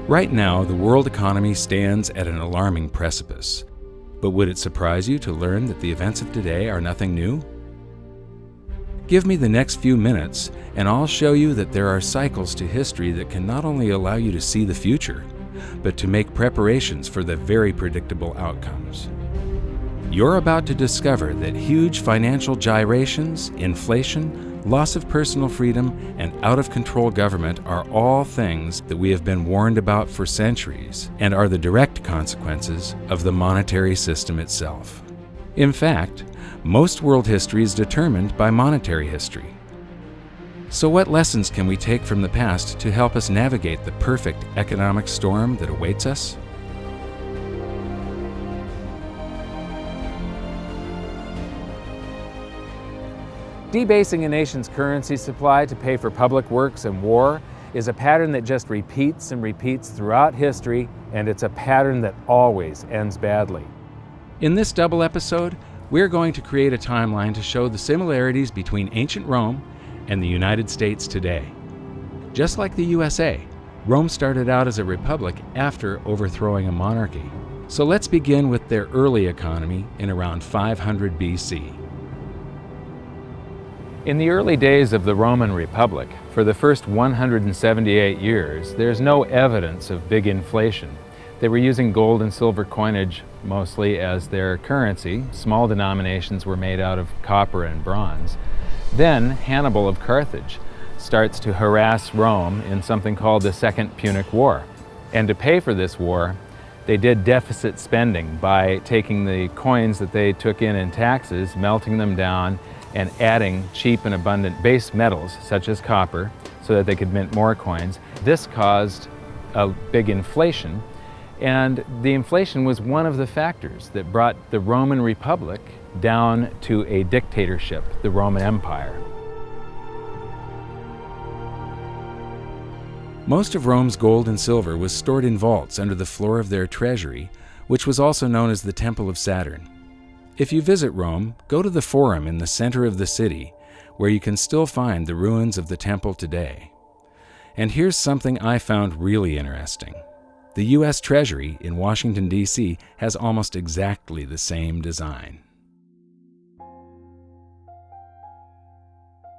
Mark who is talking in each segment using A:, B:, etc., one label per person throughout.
A: Right now, the world economy stands at an alarming precipice. But would it surprise you to learn that the events of today are nothing new? Give me the next few minutes, and I'll show you that there are cycles to history that can not only allow you to see the future, but to make preparations for the very predictable outcomes. You're about to discover that huge financial gyrations, inflation, loss of personal freedom, and out-of-control government are all things that we have been warned about for centuries and are the direct consequences of the monetary system itself. In fact, most world history is determined by monetary history. So what lessons can we take from the past to help us navigate the perfect economic storm that awaits us?
B: Debasing a nation's currency supply to pay for public works and war is a pattern that just repeats and repeats throughout history, and it's a pattern that always ends badly.
A: In this double episode, we're going to create a timeline to show the similarities between ancient Rome and the United States today. Just like the USA, Rome started out as a republic after overthrowing a monarchy. So let's begin with their early economy in around 500 BC.
B: In the early days of the Roman Republic, for the first 178 years, there's no evidence of big inflation. They were using gold and silver coinage mostly as their currency. Small denominations were made out of copper and bronze. Then Hannibal of Carthage starts to harass Rome in something called the Second Punic War. And to pay for this war, they did deficit spending by taking the coins that they took in taxes, melting them down, and adding cheap and abundant base metals such as copper so that they could mint more coins. This caused a big inflation, and the inflation was one of the factors that brought the Roman Republic down to a dictatorship, the Roman Empire.
A: Most of Rome's gold and silver was stored in vaults under the floor of their treasury, which was also known as the Temple of Saturn. If you visit Rome, go to the Forum in the center of the city, where you can still find the ruins of the temple today. And here's something I found really interesting. The U.S. Treasury in Washington, D.C. has almost exactly the same design.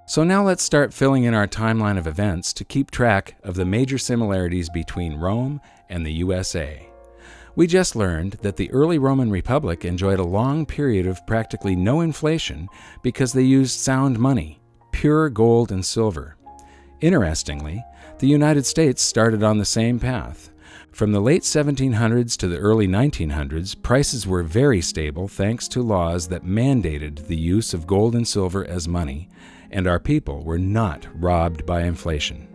A: So now let's start filling in our timeline of events to keep track of the major similarities between Rome and the USA. We just learned that the early Roman Republic enjoyed a long period of practically no inflation because they used sound money, pure gold and silver. Interestingly, the United States started on the same path. From the late 1700s to the early 1900s, prices were very stable thanks to laws that mandated the use of gold and silver as money, and our people were not robbed by inflation.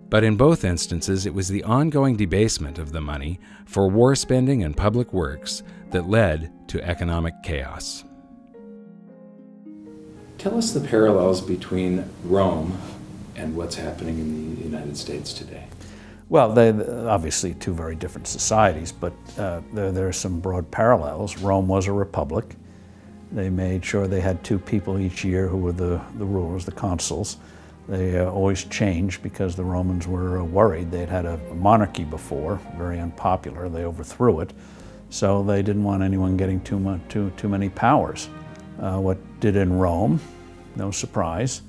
A: But in both instances, it was the ongoing debasement of the money for war spending and public works that led to economic chaos. Tell us the parallels between Rome and what's happening in the United States today.
C: Well, they're obviously two very different societies, but there are some broad parallels. Rome was a republic. They made sure they had two people each year who were the rulers, the consuls. They always changed because the Romans were worried. They'd had a monarchy before, very unpopular. They overthrew it, so they didn't want anyone getting too many powers. What did in Rome? No surprise,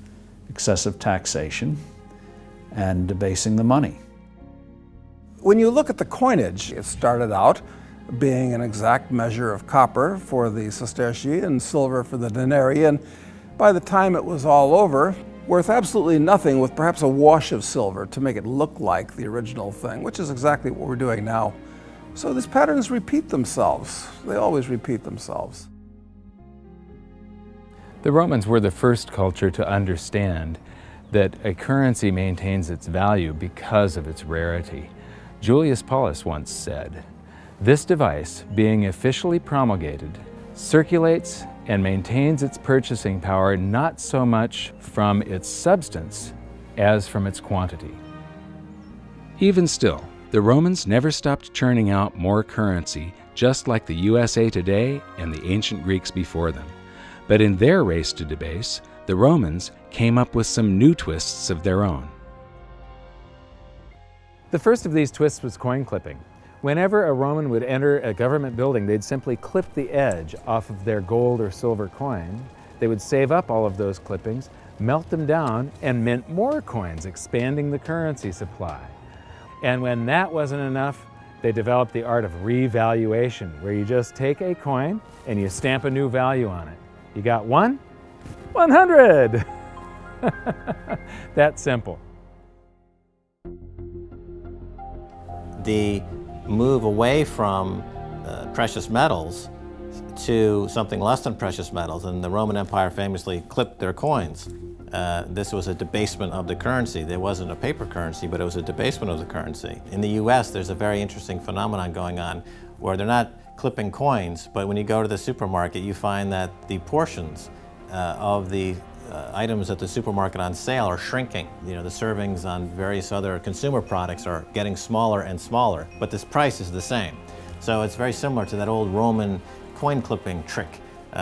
C: excessive taxation and debasing the money.
D: When you look at the coinage, it started out being an exact measure of copper for the sestertii and silver for the denarii, and by the time it was all over, worth absolutely nothing with perhaps a wash of silver to make it look like the original thing, which is exactly what we're doing now. So these patterns repeat themselves. They always repeat themselves.
B: The Romans were the first culture to understand that a currency maintains its value because of its rarity. Julius Paulus once said, "This device, being officially promulgated, circulates and maintains its purchasing power not so much from its substance as from its quantity."
A: Even still, the Romans never stopped churning out more currency, just like the USA today and the ancient Greeks before them. But in their race to debase, the Romans came up with some new twists of their own.
B: The first of these twists was coin clipping. Whenever a Roman would enter a government building, they'd simply clip the edge off of their gold or silver coin. They would save up all of those clippings, melt them down, and mint more coins, expanding the currency supply. And when that wasn't enough, they developed the art of revaluation, where you just take a coin and you stamp a new value on it. You got 100! That's simple.
E: The move away from precious metals to something less than precious metals, and the Roman Empire famously clipped their coins. This was a debasement of the currency. There wasn't a paper currency, but it was a debasement of the currency. In the US, there's a very interesting phenomenon going on where they're not clipping coins, but when you go to the supermarket, you find that the portions of the items at the supermarket on sale are shrinking. You know, the servings on various other consumer products are getting smaller and smaller, but this price is the same. So it's very similar to that old Roman coin clipping trick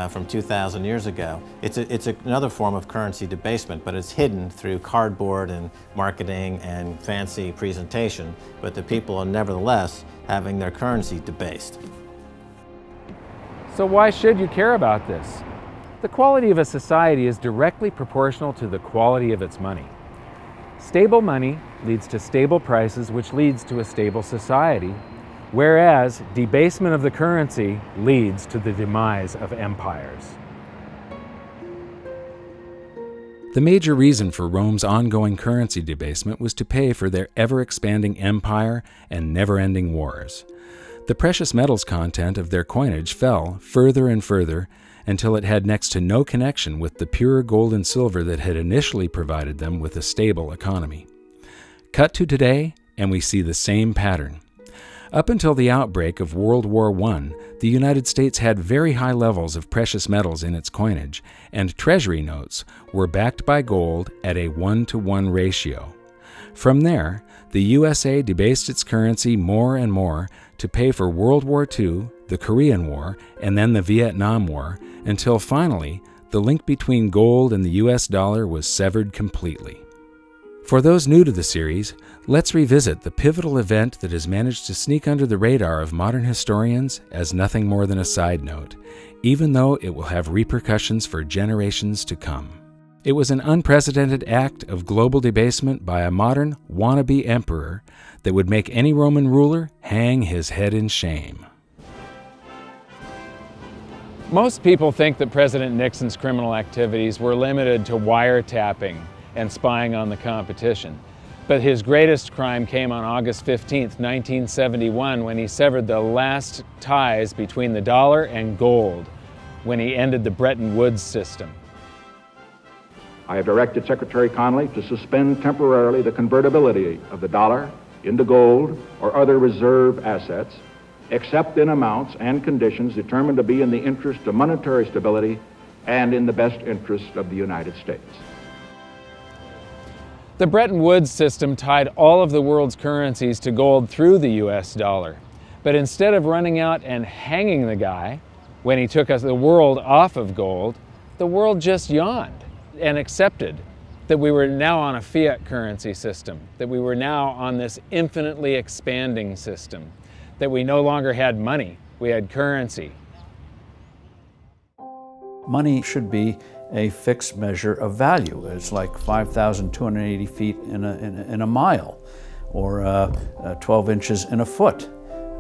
E: from 2,000 years ago. It's another form of currency debasement, but it's hidden through cardboard and marketing and fancy presentation, but the people are nevertheless having their currency debased.
B: So why should you care about this? The quality of a society is directly proportional to the quality of its money. Stable money leads to stable prices, which leads to a stable society, whereas debasement of the currency leads to the demise of empires.
A: The major reason for Rome's ongoing currency debasement was to pay for their ever-expanding empire and never-ending wars. The precious metals content of their coinage fell further and further until it had next to no connection with the pure gold and silver that had initially provided them with a stable economy. Cut to today, and we see the same pattern. Up until the outbreak of World War I, the United States had very high levels of precious metals in its coinage, and treasury notes were backed by gold at a 1-to-1 ratio. From there, the USA debased its currency more and more to pay for World War II, the Korean War, and then the Vietnam War, until finally the link between gold and the US dollar was severed completely. For those new to the series, let's revisit the pivotal event that has managed to sneak under the radar of modern historians as nothing more than a side note, even though it will have repercussions for generations to come. It was an unprecedented act of global debasement by a modern wannabe emperor that would make any Roman ruler hang his head in shame.
B: Most people think that President Nixon's criminal activities were limited to wiretapping and spying on the competition. But his greatest crime came on August 15th, 1971, when he severed the last ties between the dollar and gold, when he ended the Bretton Woods system.
F: I have directed Secretary Connally to suspend temporarily the convertibility of the dollar into gold or other reserve assets, except in amounts and conditions determined to be in the interest of monetary stability and in the best interest of the United States.
B: The Bretton Woods system tied all of the world's currencies to gold through the US dollar. But instead of running out and hanging the guy when he took the world off of gold, the world just yawned and accepted that we were now on a fiat currency system, that we were now on this infinitely expanding system, that we no longer had money, we had currency.
C: Money should be a fixed measure of value. It's like 5,280 feet in a mile, or 12 inches in a foot.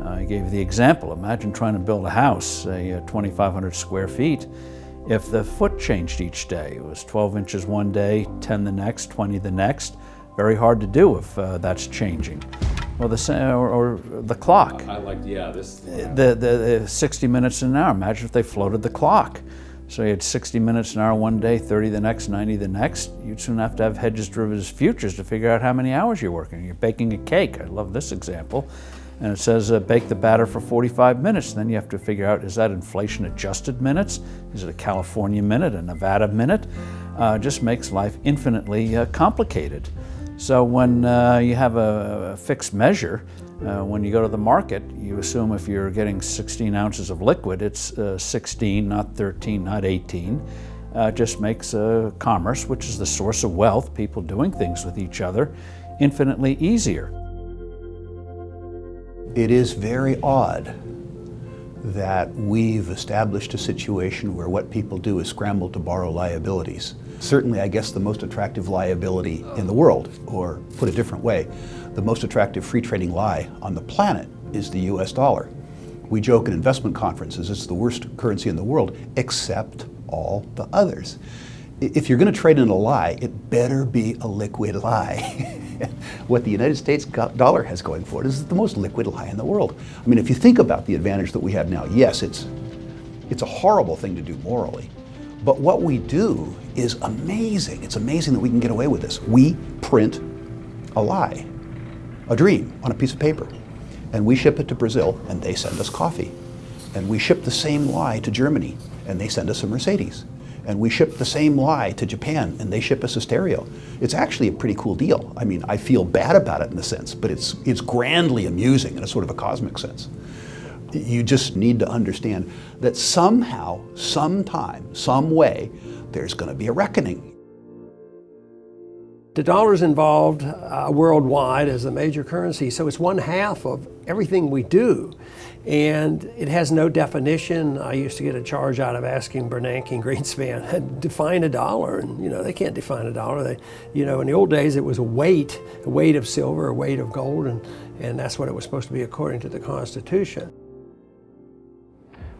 C: I gave the example. Imagine trying to build a house, say 2,500 square feet. If the foot changed each day, it was 12 inches one day, 10 the next, 20 the next. Very hard to do if that's changing. Or the clock.
A: I like, yeah, this.
C: The 60 minutes an hour. Imagine if they floated the clock. So you had 60 minutes an hour one day, 30 the next, 90 the next. You'd soon have to have hedges, derivatives, futures to figure out how many hours you're working. You're baking a cake. I love this example. And it says bake the batter for 45 minutes. And then you have to figure out, is that inflation adjusted minutes? Is it a California minute, a Nevada minute? Just makes life infinitely complicated. So when you have a fixed measure, when you go to the market, you assume if you're getting 16 ounces of liquid, it's 16, not 13, not 18. Just makes commerce, which is the source of wealth, people doing things with each other, infinitely easier.
G: It is very odd that we've established a situation where what people do is scramble to borrow liabilities. Certainly, I guess, the most attractive liability in the world, or put a different way, the most attractive free trading lie on the planet is the US dollar. We joke in investment conferences it's the worst currency in the world, except all the others. If you're going to trade in a lie, it better be a liquid lie. What the United States dollar has going for it is the most liquid lie in the world. I mean, if you think about the advantage that we have now, yes, it's a horrible thing to do morally, but what we do is amazing. It's amazing that we can get away with this. We print a lie, a dream, on a piece of paper, and we ship it to Brazil, and they send us coffee. And we ship the same lie to Germany, and they send us a Mercedes. And we ship the same lie to Japan, and they ship us a stereo. It's actually a pretty cool deal. I mean, I feel bad about it in a sense, but it's grandly amusing in a sort of a cosmic sense. You just need to understand that somehow, sometime, some way, there's going to be a reckoning.
H: The dollar's involved worldwide as a major currency, so it's 1/2 of everything we do. And it has no definition. I used to get a charge out of asking Bernanke and Greenspan, define a dollar, and they can't define a dollar. In the old days it was a weight of silver, a weight of gold, and that's what it was supposed to be according to the Constitution.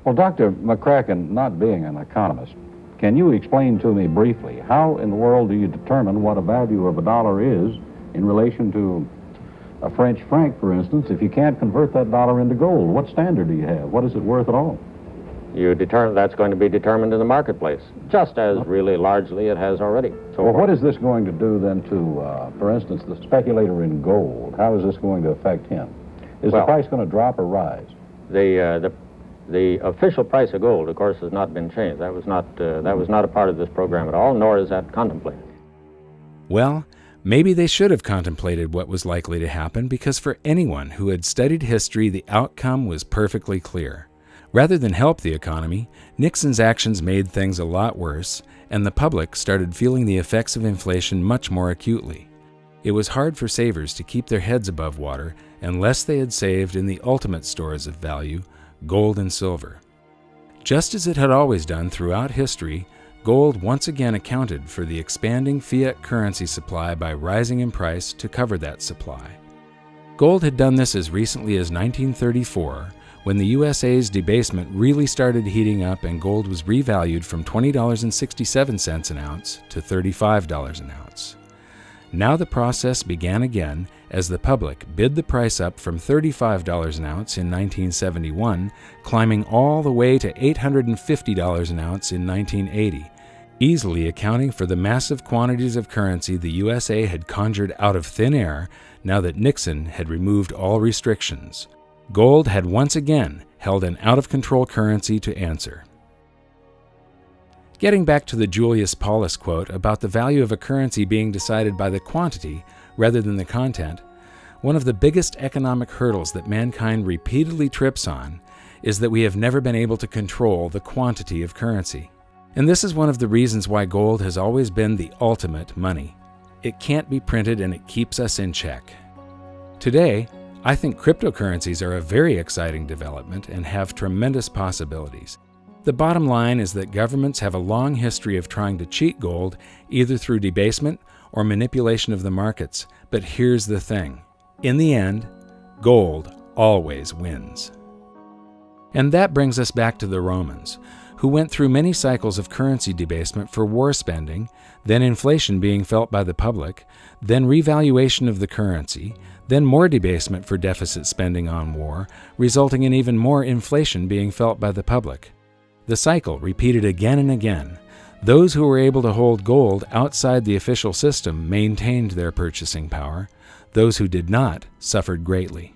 I: Well, Dr. McCracken, not being an economist, can you explain to me briefly how in the world do you determine what a value of a dollar is in relation to a French franc, for instance, if you can't convert that dollar into gold? What standard do you have? What is it worth at all?
J: You determine that's going to be determined in the marketplace, just as really largely it has already.
I: So what is this going to do then to, for instance, the speculator in gold? How is this going to affect him? Is the price going to drop or rise?
J: The official price of gold, of course, has not been changed. That was not a part of this program at all, nor is that contemplated.
A: Well, maybe they should have contemplated what was likely to happen, because for anyone who had studied history, the outcome was perfectly clear. Rather than help the economy, Nixon's actions made things a lot worse, and the public started feeling the effects of inflation much more acutely. It was hard for savers to keep their heads above water unless they had saved in the ultimate stores of value, gold and silver. Just as it had always done throughout history, gold once again accounted for the expanding fiat currency supply by rising in price to cover that supply. Gold had done this as recently as 1934, when the USA's debasement really started heating up and gold was revalued from $20.67 an ounce to $35 an ounce. Now the process began again as the public bid the price up from $35 an ounce in 1971, climbing all the way to $850 an ounce in 1980, easily accounting for the massive quantities of currency the USA had conjured out of thin air now that Nixon had removed all restrictions. Gold had once again held an out-of-control currency to answer. Getting back to the Julius Paulus quote about the value of a currency being decided by the quantity rather than the content, one of the biggest economic hurdles that mankind repeatedly trips on is that we have never been able to control the quantity of currency. And this is one of the reasons why gold has always been the ultimate money. It can't be printed and it keeps us in check. Today, I think cryptocurrencies are a very exciting development and have tremendous possibilities. The bottom line is that governments have a long history of trying to cheat gold, either through debasement or manipulation of the markets. But here's the thing. In the end, gold always wins. And that brings us back to the Romans, who went through many cycles of currency debasement for war spending, then inflation being felt by the public, then revaluation of the currency, then more debasement for deficit spending on war, resulting in even more inflation being felt by the public. The cycle repeated again and again. Those who were able to hold gold outside the official system maintained their purchasing power. Those who did not suffered greatly.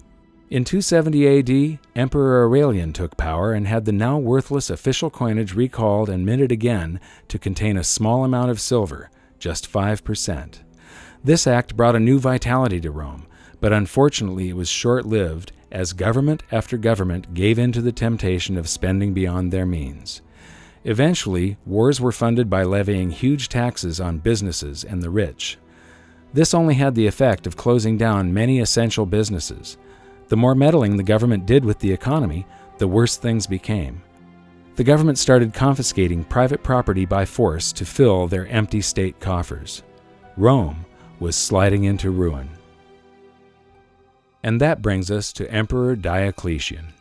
A: In 270 AD, Emperor Aurelian took power and had the now worthless official coinage recalled and minted again to contain a small amount of silver, just 5%. This act brought a new vitality to Rome, but unfortunately it was short-lived as government after government gave in to the temptation of spending beyond their means. Eventually, wars were funded by levying huge taxes on businesses and the rich. This only had the effect of closing down many essential businesses. The more meddling the government did with the economy, the worse things became. The government started confiscating private property by force to fill their empty state coffers. Rome was sliding into ruin. And that brings us to Emperor Diocletian.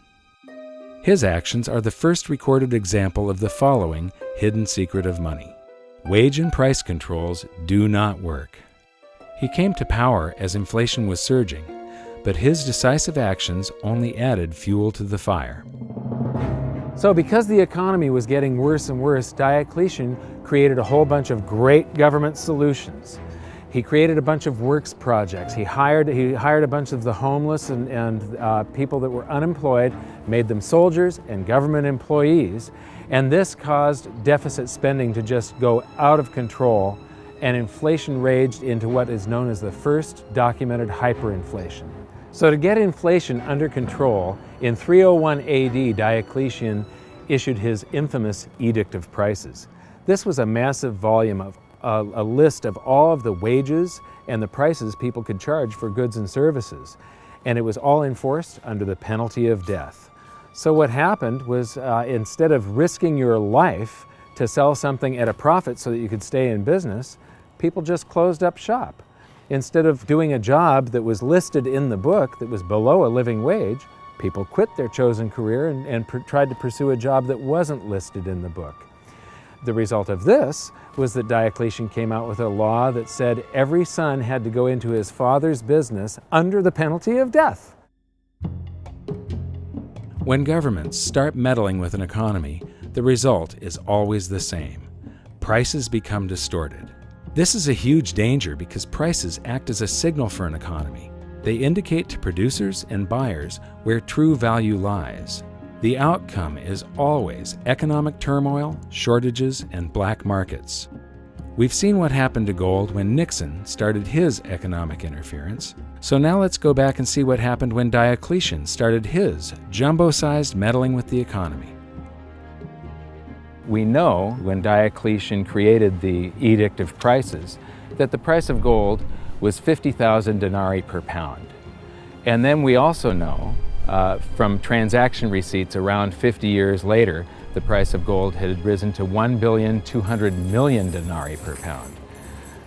A: His actions are the first recorded example of the following hidden secret of money. Wage and price controls do not work. He came to power as inflation was surging, but his decisive actions only added fuel to the fire.
B: So because the economy was getting worse and worse, Diocletian created a whole bunch of great government solutions. He created a bunch of works projects. He hired a bunch of the homeless and people that were unemployed, made them soldiers and government employees, and this caused deficit spending to just go out of control, and inflation raged into what is known as the first documented hyperinflation. So to get inflation under control, in 301 AD, Diocletian issued his infamous Edict of Prices. This was a massive volume of a list of all of the wages and the prices people could charge for goods and services. And it was all enforced under the penalty of death. So what happened was instead of risking your life to sell something at a profit so that you could stay in business, people just closed up shop. Instead of doing a job that was listed in the book that was below a living wage, people quit their chosen career and tried to pursue a job that wasn't listed in the book. The result of this was that Diocletian came out with a law that said every son had to go into his father's business under the penalty of death.
A: When governments start meddling with an economy, the result is always the same. Prices become distorted. This is a huge danger because prices act as a signal for an economy. They indicate to producers and buyers where true value lies. The outcome is always economic turmoil, shortages, and black markets. We've seen what happened to gold when Nixon started his economic interference. So now let's go back and see what happened when Diocletian started his jumbo-sized meddling with the economy.
B: We know when Diocletian created the Edict of Prices that the price of gold was 50,000 denarii per pound. And then we also know from transaction receipts around 50 years later, the price of gold had risen to 1,200,000,000 denarii per pound.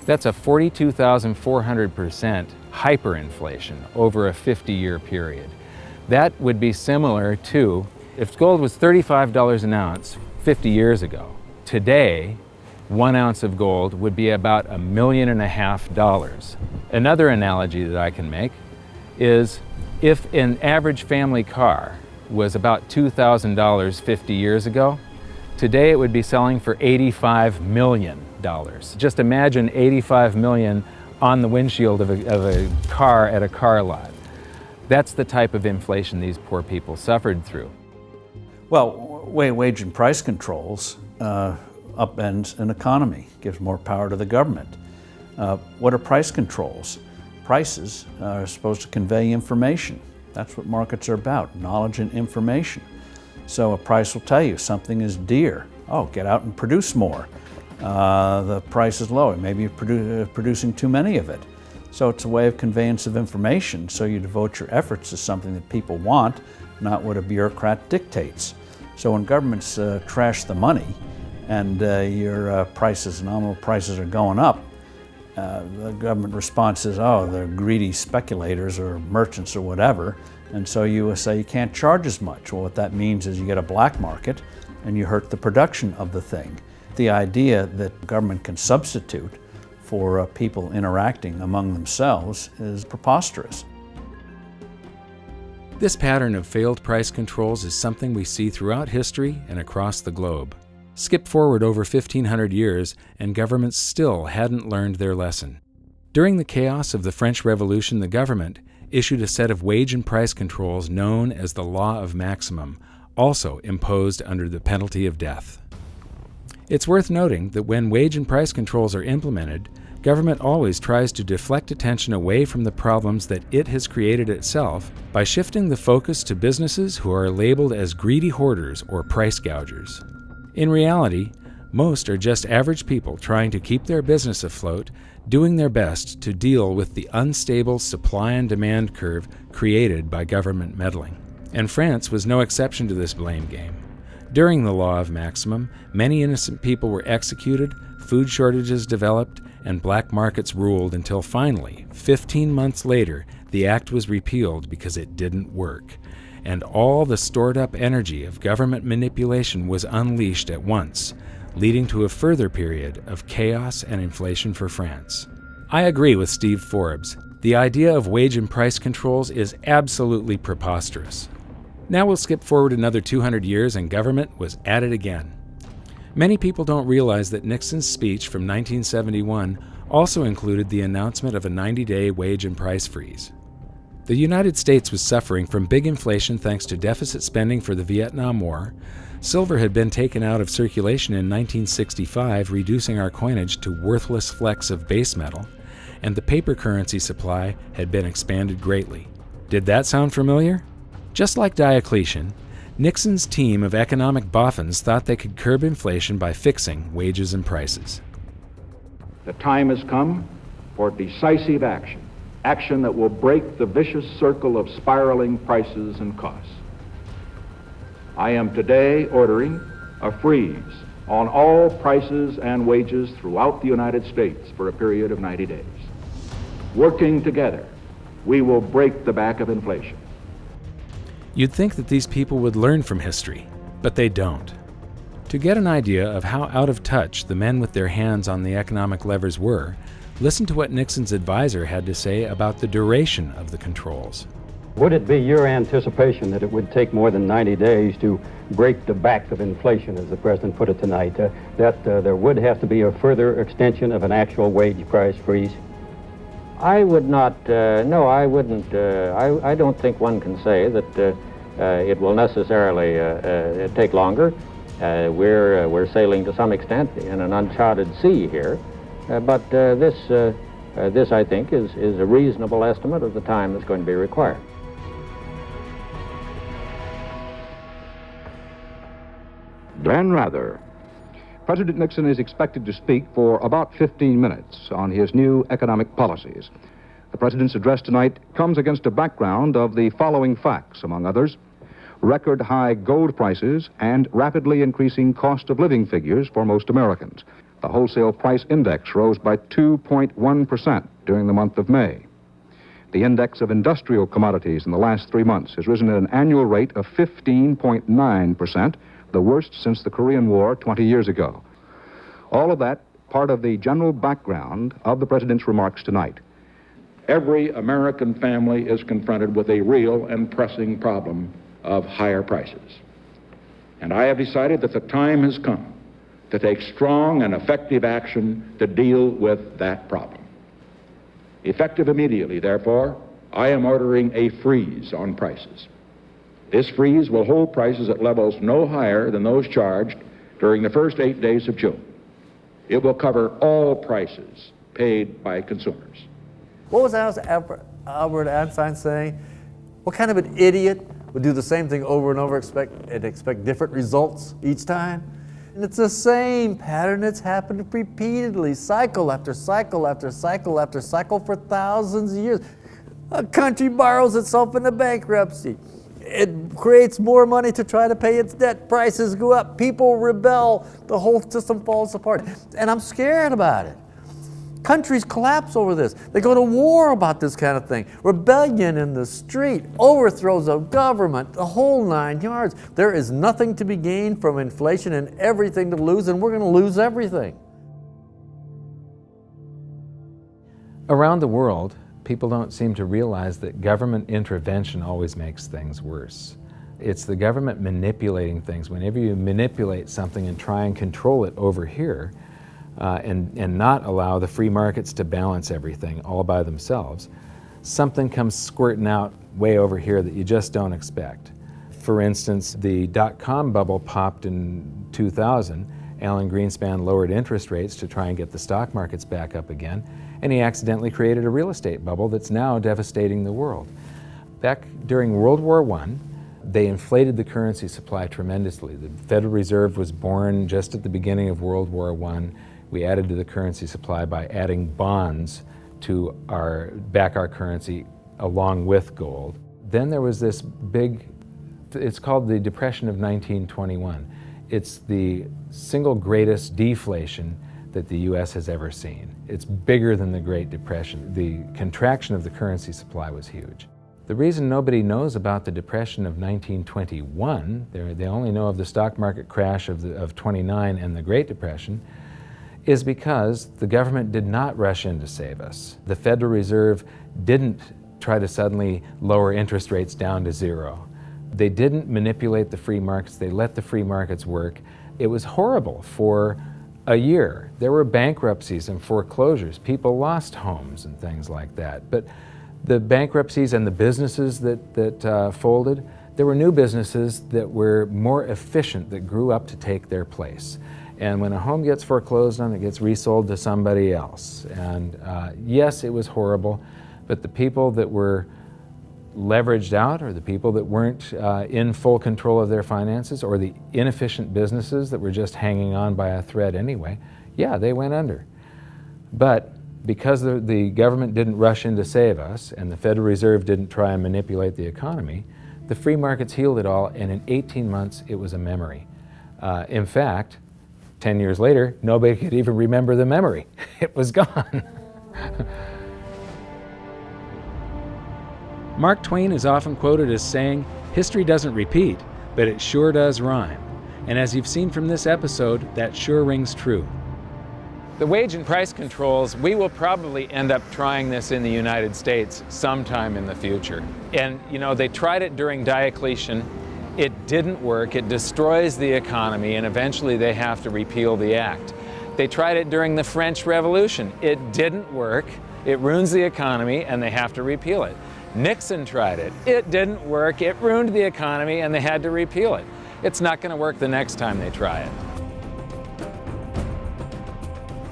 B: That's a 42,400% hyperinflation over a 50-year period. That would be similar to if gold was $35 an ounce 50 years ago. Today, 1 ounce of gold would be about $1.5 million. Another analogy that I can make is if an average family car was about $2,000 50 years ago, today it would be selling for $85 million. Just imagine $85 million on the windshield of a car at a car lot. That's the type of inflation these poor people suffered through.
C: Well, wage and price controls upends an economy, gives more power to the government. What are price controls? Prices are supposed to convey information. That's what markets are about, knowledge and information. So a price will tell you something is dear. Oh, get out and produce more. The price is low. Maybe you're producing too many of it. So it's a way of conveyance of information. So you devote your efforts to something that people want, not what a bureaucrat dictates. So when governments trash the money and your prices, nominal prices are going up, the government response is, oh, they're greedy speculators or merchants or whatever, and so you say you can't charge as much. Well, what that means is you get a black market and you hurt the production of the thing. The idea that government can substitute for people interacting among themselves is preposterous.
A: This pattern of failed price controls is something we see throughout history and across the globe. Skip forward over 1,500 years, and governments still hadn't learned their lesson. During the chaos of the French Revolution, the government issued a set of wage and price controls known as the Law of Maximum, also imposed under the penalty of death. It's worth noting that when wage and price controls are implemented, government always tries to deflect attention away from the problems that it has created itself by shifting the focus to businesses who are labeled as greedy hoarders or price gougers. In reality, Most are just average people trying to keep their business afloat, doing their best to deal with the unstable supply and demand curve created by government meddling. And France was no exception to this blame game. During the law of maximum, many innocent people were executed, food shortages developed, and black markets ruled until finally, 15 months later, the act was repealed because it didn't work. And all the stored-up energy of government manipulation was unleashed at once, leading to a further period of chaos and inflation for France. I agree with Steve Forbes. The idea of wage and price controls is absolutely preposterous. Now we'll skip forward another 200 years and government was at it again. Many people don't realize that Nixon's speech from 1971 also included the announcement of a 90-day wage and price freeze. The United States was suffering from big inflation thanks to deficit spending for the Vietnam War. Silver had been taken out of circulation in 1965, reducing our coinage to worthless flecks of base metal, and the paper currency supply had been expanded greatly. Did that sound familiar? Just like Diocletian, Nixon's team of economic boffins thought they could curb inflation by fixing wages and prices.
F: The time has come for decisive action, action that will break the vicious circle of spiraling prices and costs. I am today ordering a freeze on all prices and wages throughout the United States for a period of 90 days. Working together, we will break the back of inflation.
A: You'd think that these people would learn from history, but they don't. To get an idea of how out of touch the men with their hands on the economic levers were, listen to what Nixon's advisor had to say about the duration of the controls.
K: Would it be your anticipation that it would take more than 90 days to break the back of inflation, as the President put it tonight, that there would have to be a further extension of an actual wage price freeze?
J: I would not, no, I wouldn't. I don't think one can say that it will necessarily take longer. We're sailing to some extent in an uncharted sea here, but this I think is a reasonable estimate of the time that's going to be required.
I: Glenn Rather. President Nixon is expected to speak for about 15 minutes on his new economic policies. The President's address tonight comes against a background of the following facts, among others: record high gold prices and rapidly increasing cost of living figures for most Americans. The wholesale price index rose by 2.1% during the month of May. The index of industrial commodities in the last 3 months has risen at an annual rate of 15.9%, the worst since the Korean War 20 years ago. All of that part of the general background of the President's remarks tonight.
F: Every American family is confronted with a real and pressing problem of higher prices. And I have decided that the time has come to take strong and effective action to deal with that problem. Effective immediately, therefore, I am ordering a freeze on prices. This freeze will hold prices at levels no higher than those charged during the first 8 days of June. It will cover all prices paid by consumers.
L: What was Albert Einstein saying? What kind of an idiot would do the same thing over and over and expect different results each time? And it's the same pattern that's happened repeatedly, cycle after cycle after cycle after cycle for thousands of years. A country borrows itself into bankruptcy. It creates more money to try to pay its debt. Prices go up. People rebel. The whole system falls apart. And I'm scared about it. Countries collapse over this. They go to war about this kind of thing. Rebellion in the street, overthrows of government, the whole 9 yards. There is nothing to be gained from inflation and everything to lose, and we're going to lose everything.
B: Around the world, people don't seem to realize that government intervention always makes things worse. It's the government manipulating things. Whenever you manipulate something and try and control it over here, and not allow the free markets to balance everything all by themselves, something comes squirting out way over here that you just don't expect. For instance, the dot-com bubble popped in 2000. Alan Greenspan lowered interest rates to try and get the stock markets back up again, and he accidentally created a real estate bubble that's now devastating the world. Back during World War I, they inflated the currency supply tremendously. The Federal Reserve was born just at the beginning of World War I. We added to the currency supply by adding bonds to back our currency along with gold. Then there was this big, it's called the Depression of 1921. It's the single greatest deflation that the U.S. has ever seen. It's bigger than the Great Depression. The contraction of the currency supply was huge. The reason nobody knows about the Depression of 1921, they only know of the stock market crash of 29 and the Great Depression, is because the government did not rush in to save us. The Federal Reserve didn't try to suddenly lower interest rates down to zero. They didn't manipulate the free markets. They let the free markets work. It was horrible for a year. There were bankruptcies and foreclosures. People lost homes and things like that. But the bankruptcies and the businesses that folded, there were new businesses that were more efficient, that grew up to take their place. And when a home gets foreclosed on, it gets resold to somebody else. And yes, it was horrible, but the people that were leveraged out, or the people that weren't in full control of their finances, or the inefficient businesses that were just hanging on by a thread anyway, yeah, they went under. But because the government didn't rush in to save us, and the Federal Reserve didn't try and manipulate the economy, the free markets healed it all, and in 18 months it was a memory. In fact, 10 years later, nobody could even remember the memory. It was gone.
A: Mark Twain is often quoted as saying, "History doesn't repeat, but it sure does rhyme." And as you've seen from this episode, that sure rings true.
B: The wage and price controls, we will probably end up trying this in the United States sometime in the future. And you know, they tried it during Diocletian. It didn't work. It destroys the economy, and eventually they have to repeal the act. They tried it during the French Revolution. It didn't work. It ruins the economy, and they have to repeal it. Nixon tried it. It didn't work. It ruined the economy, and they had to repeal it. It's not going to work the next time they try it.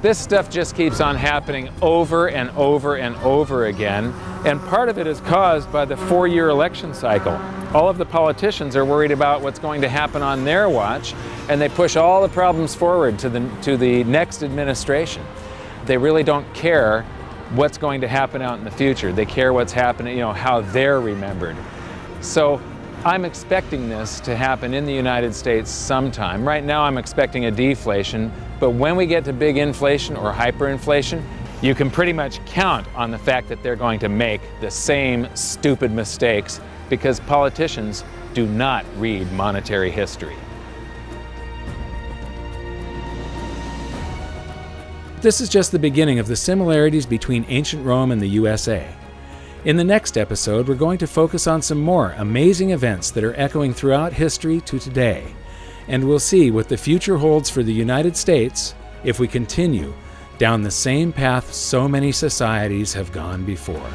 B: This stuff just keeps on happening over and over and over again, and part of it is caused by the 4-year election cycle. All of the politicians are worried about what's going to happen on their watch, and they push all the problems forward to the next administration. They really don't care what's going to happen out in the future. They care what's happening, you know, how they're remembered. So I'm expecting this to happen in the United States sometime. Right now I'm expecting a deflation, but when we get to big inflation or hyperinflation, you can pretty much count on the fact that they're going to make the same stupid mistakes, because politicians do not read monetary history.
A: This is just the beginning of the similarities between ancient Rome and the USA. In the next episode, we're going to focus on some more amazing events that are echoing throughout history to today. And we'll see what the future holds for the United States if we continue down the same path so many societies have gone before.